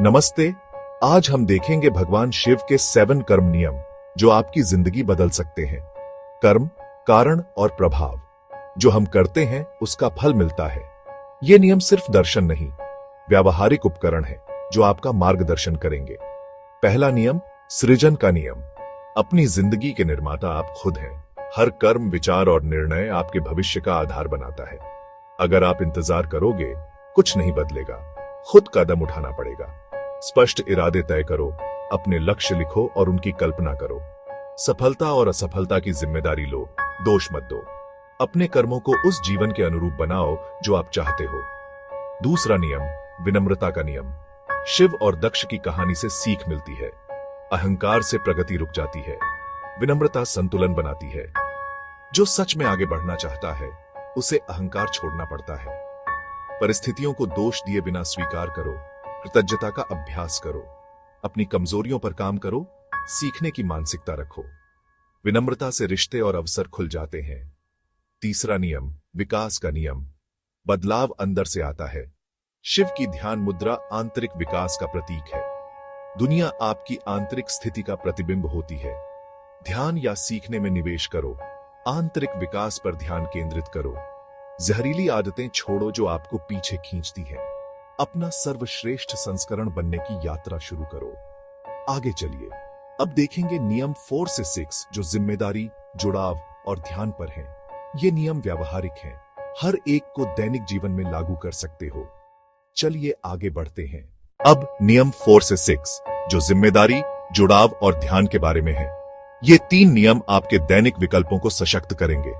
नमस्ते। आज हम देखेंगे भगवान शिव के 7 कर्म नियम जो आपकी जिंदगी बदल सकते हैं। कर्म, कारण और प्रभाव। जो हम करते हैं उसका फल मिलता है। ये नियम सिर्फ दर्शन नहीं, व्यावहारिक उपकरण है जो आपका मार्गदर्शन करेंगे। पहला नियम, सृजन का नियम। अपनी जिंदगी के निर्माता आप खुद हैं। हर कर्म, विचार और निर्णय आपके भविष्य का आधार बनाता है। अगर आप इंतजार करोगे, कुछ नहीं बदलेगा। खुद कदम उठाना पड़ेगा। स्पष्ट इरादे तय करो, अपने लक्ष्य लिखो और उनकी कल्पना करो। सफलता और असफलता की जिम्मेदारी लो, दोष मत दो। अपने कर्मों को उस जीवन के अनुरूप बनाओ जो आप चाहते हो। दूसरा नियम, विनम्रता का नियम। शिव और दक्ष की कहानी से सीख मिलती है। अहंकार से प्रगति रुक जाती है, विनम्रता संतुलन बनाती है। जो सच में आगे बढ़ना चाहता है उसे अहंकार छोड़ना पड़ता है। परिस्थितियों को दोष दिए बिना स्वीकार करो, कृतज्ञता का अभ्यास करो। अपनी कमजोरियों पर काम करो, सीखने की मानसिकता रखो। विनम्रता से रिश्ते और अवसर खुल जाते हैं। तीसरा नियम, विकास का नियम। बदलाव अंदर से आता है। शिव की ध्यान मुद्रा आंतरिक विकास का प्रतीक है। दुनिया आपकी आंतरिक स्थिति का प्रतिबिंब होती है। ध्यान या सीखने में निवेश करो, आंतरिक विकास पर ध्यान केंद्रित करो। जहरीली आदतें छोड़ो जो आपको पीछे खींचती हैं। अपना सर्वश्रेष्ठ संस्करण बनने की यात्रा शुरू करो। आगे चलिए, अब देखेंगे नियम 4 से 6 जो जिम्मेदारी, जुड़ाव और ध्यान पर हैं। ये नियम व्यावहारिक हैं, हर एक को दैनिक जीवन में लागू कर सकते हो। चलिए आगे बढ़ते हैं। अब नियम 4 से 6 जो जिम्मेदारी, जुड़ाव और ध्यान के बारे में है। ये 3 नियम आपके दैनिक विकल्पों को सशक्त करेंगे।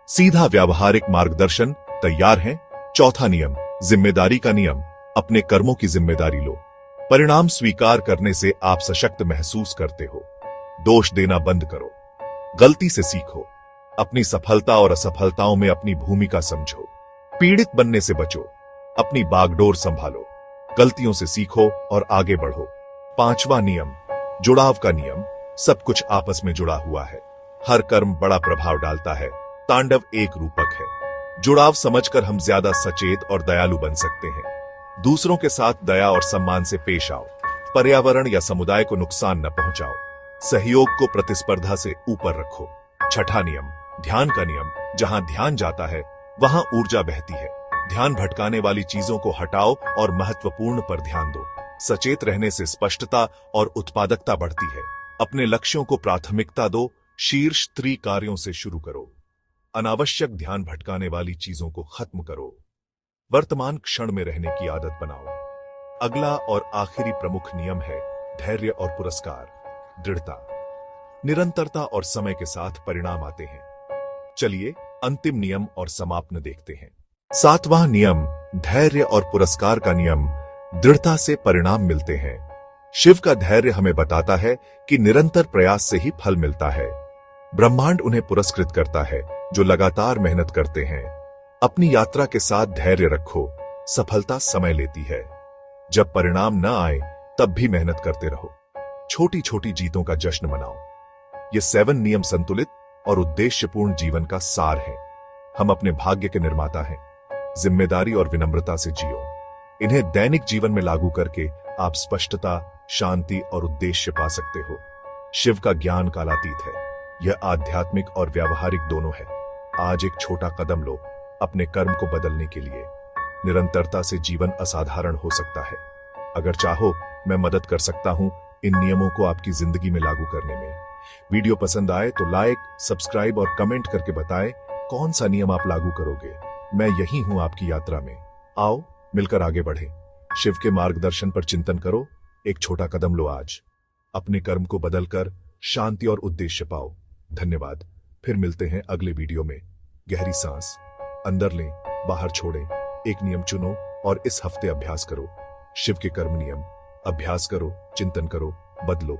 सीधा व्यावहारिक मार्गदर्शन तैयार है। चौथा नियम, जिम्मेदारी का नियम। अपने कर्मों की जिम्मेदारी लो। परिणाम स्वीकार करने से आप सशक्त महसूस करते हो। दोष देना बंद करो, गलती से सीखो। अपनी सफलता और असफलताओं में अपनी भूमिका समझो। पीड़ित बनने से बचो, अपनी बागडोर संभालो। गलतियों से सीखो और आगे बढ़ो। पांचवा नियम, जुड़ाव का नियम। सब कुछ आपस में जुड़ा हुआ है। हर कर्म बड़ा प्रभाव डालता है। तांडव एक रूपक है। जुड़ाव समझकर हम ज्यादा सचेत और दयालु बन सकते हैं। दूसरों के साथ दया और सम्मान से पेश आओ। पर्यावरण या समुदाय को नुकसान न पहुंचाओ। सहयोग को प्रतिस्पर्धा से ऊपर रखो। छठा नियम, ध्यान का नियम। जहां ध्यान जाता है वहां ऊर्जा बहती है। ध्यान भटकाने वाली चीजों को हटाओ और महत्वपूर्ण पर ध्यान दो। सचेत रहने से स्पष्टता और उत्पादकता बढ़ती है। अपने लक्ष्यों को प्राथमिकता दो। शीर्ष 3 कार्यों से शुरू करो। अनावश्यक ध्यान भटकाने वाली चीजों को खत्म करो। वर्तमान क्षण में रहने की आदत बनाओ। अगला और आखिरी प्रमुख नियम है धैर्य और पुरस्कार। दृढ़ता, निरंतरता और समय के साथ परिणाम आते हैं। चलिए अंतिम नियम और समापन देखते हैं। 7वां नियम, धैर्य और पुरस्कार का नियम। दृढ़ता से परिणाम मिलते हैं। शिव का धैर्य हमें बताता है कि निरंतर प्रयास से ही फल मिलता है। ब्रह्मांड उन्हें पुरस्कृत करता है जो लगातार मेहनत करते हैं। अपनी यात्रा के साथ धैर्य रखो। सफलता समय लेती है। जब परिणाम न आए तब भी मेहनत करते रहो। छोटी छोटी जीतों का जश्न मनाओ। ये 7 नियम संतुलित और उद्देश्यपूर्ण जीवन का सार है। हम अपने भाग्य के निर्माता हैं। जिम्मेदारी और विनम्रता से जियो। इन्हें दैनिक जीवन में लागू करके आप स्पष्टता, शांति और उद्देश्य पा सकते हो। शिव का ज्ञान कालातीत है। यह आध्यात्मिक और व्यावहारिक दोनों है। आज एक छोटा कदम लो अपने कर्म को बदलने के लिए। निरंतरता से जीवन असाधारण हो सकता है। अगर चाहो मैं मदद कर सकता हूं इन नियमों को आपकी जिंदगी में लागू करने में। वीडियो पसंद आए तो लाइक, सब्सक्राइब और कमेंट करके बताएं कौन सा नियम आप लागू करोगे। मैं यही हूं आपकी यात्रा में। आओ मिलकर आगे बढ़े। शिव के मार्गदर्शन पर चिंतन करो। एक छोटा कदम लो आज। अपने कर्म को बदलकर शांति और उद्देश्य पाओ। धन्यवाद। फिर मिलते हैं अगले वीडियो में। गहरी सांस अंदर लें, बाहर छोड़ें। एक नियम चुनो और इस हफ्ते अभ्यास करो। शिव के कर्म नियम। अभ्यास करो, चिंतन करो, बदलो।